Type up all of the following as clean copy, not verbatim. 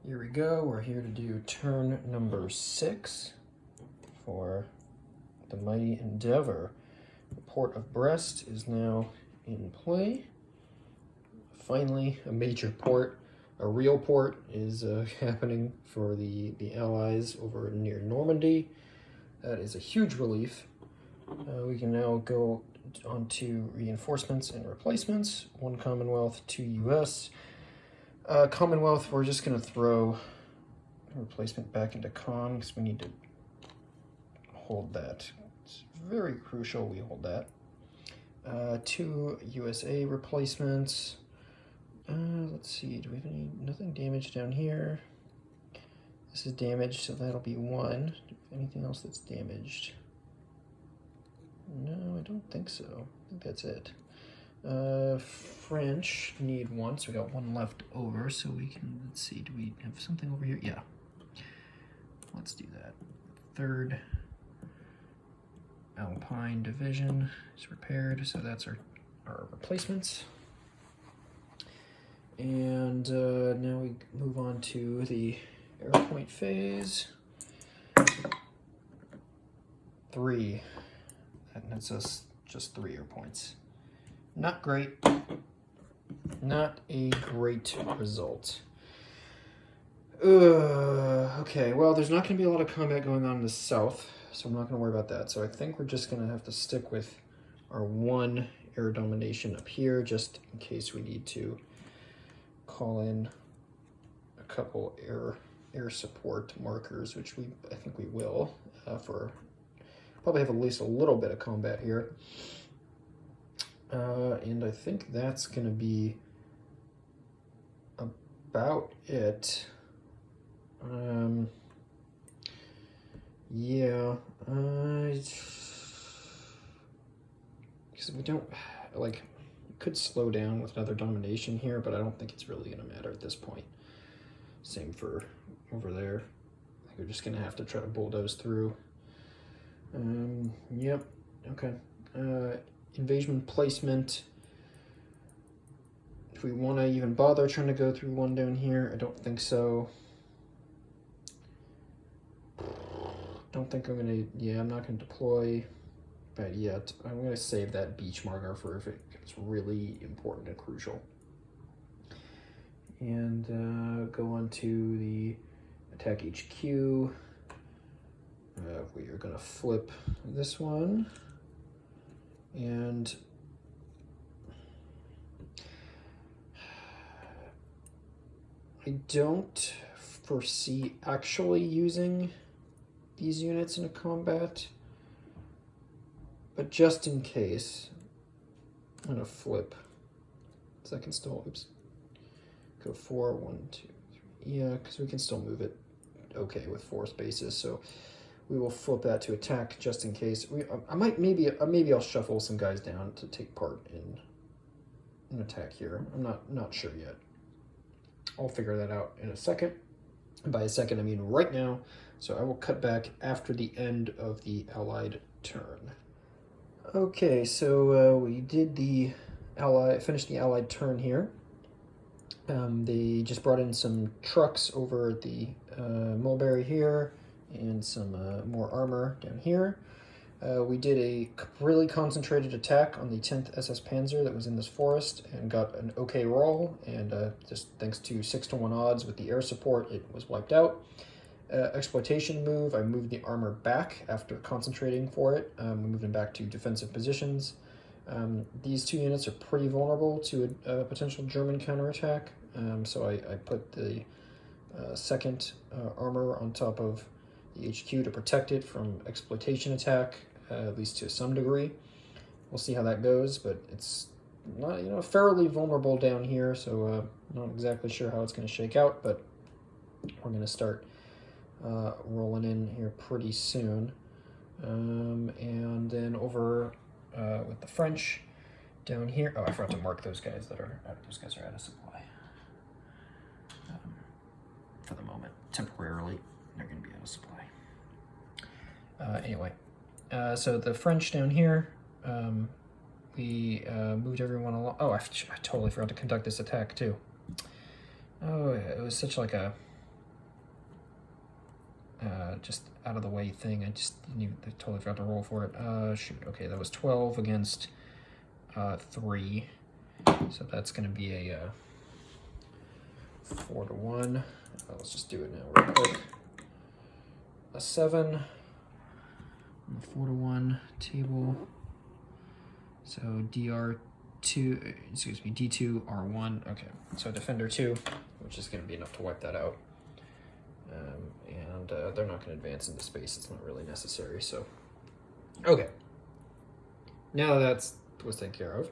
Here we go. We're here to do turn number 6 for the Mighty Endeavor. The port of Brest is now in play. Finally, a major port, a real port, is happening for the Allies over near Normandy. That is a huge relief. We can now go on to reinforcements and replacements. 1 Commonwealth, 2 US. Commonwealth, we're just going to throw replacement back into Con because we need to hold that. It's very crucial we hold that. 2 USA replacements. Let's see, do we have nothing damaged down here? This is damaged, so that'll be 1. Anything else that's damaged? No, I don't think so. I think that's it. French need 1, so we got 1 left over, so we can, let's see, do we have something over here? Yeah. Let's do that. 3rd Alpine Division is repaired, so that's our replacements. And now we move on to the airpoint phase. 3. That nets us just 3 airpoints. Not great. Not a great result. Okay, well, there's not going to be a lot of combat going on in the south, so I'm not going to worry about that. So I think we're just going to have to stick with our 1 air domination up here, just in case we need to call in a couple air support markers, which I think we will, for probably have at least a little bit of combat here. And I think that's going to be about it. Yeah, because we don't, like, we could slow down with another domination here, but I don't think it's really going to matter at this point. Same for over there. I think we're just going to have to try to bulldoze through. Yep, okay. Invasion placement. If we want to even bother trying to go through 1 down here, I don't think so. Don't think I'm going to, yeah, I'm not going to deploy that yet. I'm going to save that beach marker for if it's really important and crucial. And go on to the attack HQ. We are going to flip this one. And I don't foresee actually using these units in a combat, but just in case, I'm going to flip. So I can still, oops, go 4, 1, 2, 3. Yeah, because we can still move it okay with 4 spaces, so we will flip that to attack just in case. I might maybe I'll shuffle some guys down to take part in an attack here. I'm not sure yet. I'll figure that out in a second. And by a second, I mean right now. So I will cut back after the end of the Allied turn. Okay, so we did finished the Allied turn here. They just brought in some trucks over at the Mulberry here, and some more armor down here. We did a really concentrated attack on the 10th SS Panzer that was in this forest and got an okay roll, and just thanks to 6-to-1 odds with the air support, it was wiped out. Exploitation move, I moved the armor back after concentrating for it. We moved them back to defensive positions. These 2 units are pretty vulnerable to a potential German counterattack, so I put the 2nd armor on top of the HQ to protect it from exploitation attack, at least to some degree. We'll see how that goes, but it's not, fairly vulnerable down here, so not exactly sure how it's going to shake out, but we're going to start rolling in here pretty soon. And then over with the French down here. Oh, I forgot to mark those guys that are out of supply. For the moment, temporarily, they're going to be out of supply. Anyway, so the French down here, we moved everyone along. Oh, I totally forgot to conduct this attack too. Oh, it was such like a just out of the way thing. I totally forgot to roll for it. Shoot, okay, that was 12 against 3. So that's going to be a 4 to 1. Let's just do it now real quick. A 7 on the 4 to 1 table. So DR2, excuse me, D2, R1. Okay, so Defender 2, which is going to be enough to wipe that out. And they're not going to advance into space. It's not really necessary. So, okay. Now that was taken care of.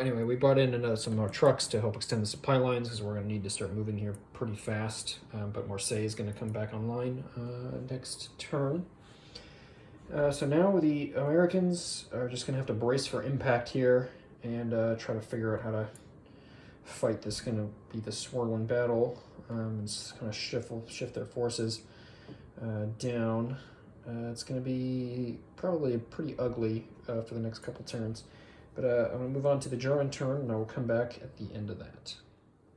Anyway, we brought in some more trucks to help extend the supply lines because we're going to need to start moving here pretty fast. But Marseille is going to come back online next turn. So now the Americans are just going to have to brace for impact here and try to figure out how to fight this. Going to be the swirling battle. And just kind of shift their forces down. It's going to be probably pretty ugly for the next couple turns. But I'm going to move on to the German turn, and I will come back at the end of that.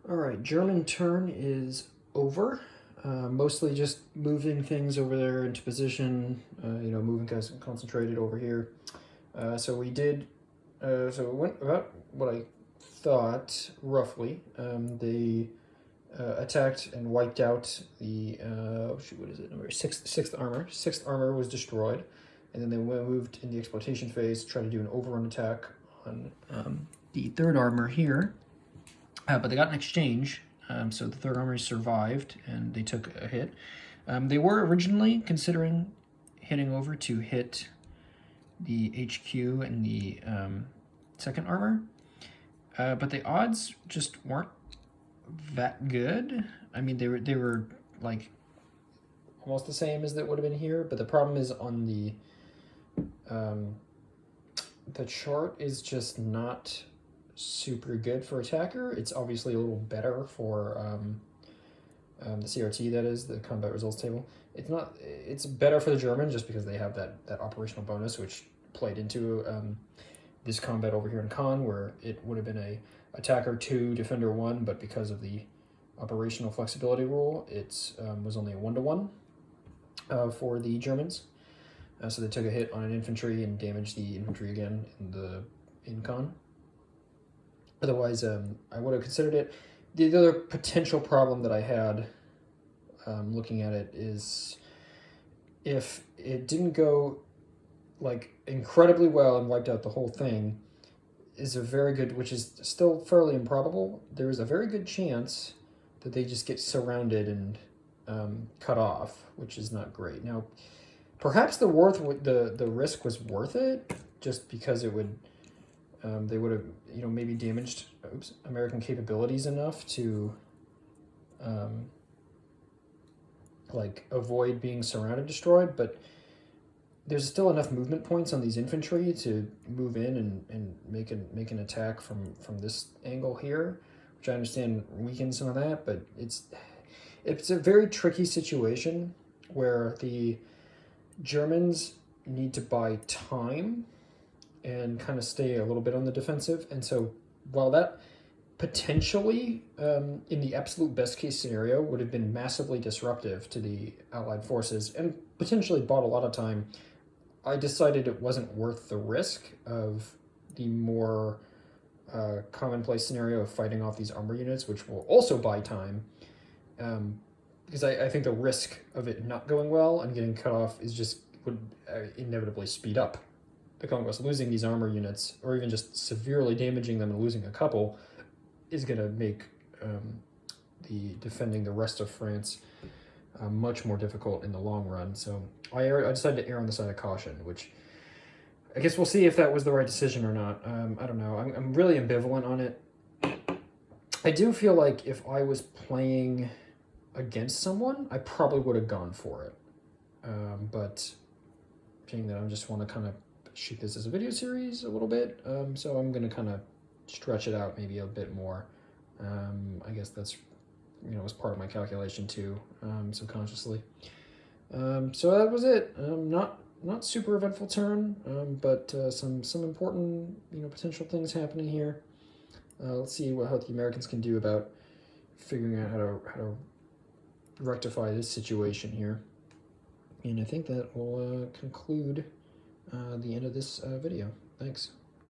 All right, German turn is over. Mostly just moving things over there into position, moving guys concentrated over here. So it went about what I thought, roughly. They attacked and wiped out the, what is it, number 6th armor. 6th armor was destroyed, and then they moved in the exploitation phase to try to do an overrun attack on the 3rd armor here. But they got an exchange. So the 3rd armor survived, and they took a hit. They were originally considering hitting over to hit the HQ and the 2nd armor, but the odds just weren't that good. I mean, they were like almost the same as that would have been here, but the problem is on the chart is just not super good for attacker. It's obviously a little better for the CRT, that is, the combat results table. It's better for the German just because they have that operational bonus, which played into this combat over here in Con, where it would have been a attacker 2, defender 1, but because of the operational flexibility rule, it was only a 1-to-1 for the Germans. So they took a hit on an infantry and damaged the infantry again in Con. Otherwise, I would have considered it. The other potential problem that I had looking at it is if it didn't go like incredibly well and wiped out the whole thing, is a very good, which is still fairly improbable. There is a very good chance that they just get surrounded and cut off, which is not great. Now, perhaps the risk was worth it, just because it would. They would have, maybe damaged American capabilities enough to, avoid being surrounded, destroyed. But there's still enough movement points on these infantry to move in and make an attack from this angle here, which I understand weakens some of that. But it's a very tricky situation where the Germans need to buy time and kind of stay a little bit on the defensive. And so while that potentially, in the absolute best case scenario, would have been massively disruptive to the Allied forces and potentially bought a lot of time, I decided it wasn't worth the risk of the more commonplace scenario of fighting off these armor units, which will also buy time, because I think the risk of it not going well and getting cut off would inevitably speed up the conquest. Losing these armor units, or even just severely damaging them and losing a couple, is going to make the defending the rest of France much more difficult in the long run. So I decided to err on the side of caution, which I guess we'll see if that was the right decision or not. I don't know. I'm really ambivalent on it. I do feel like if I was playing against someone, I probably would have gone for it. But being that I just want to kind of shoot this as a video series a little bit, so I'm going to kind of stretch it out maybe a bit more. I guess that's, was part of my calculation too, subconsciously. So that was it. Not super eventful turn, but some important, potential things happening here. Let's see how the Americans can do about figuring out how to rectify this situation here. And I think that will conclude the end of this video. Thanks.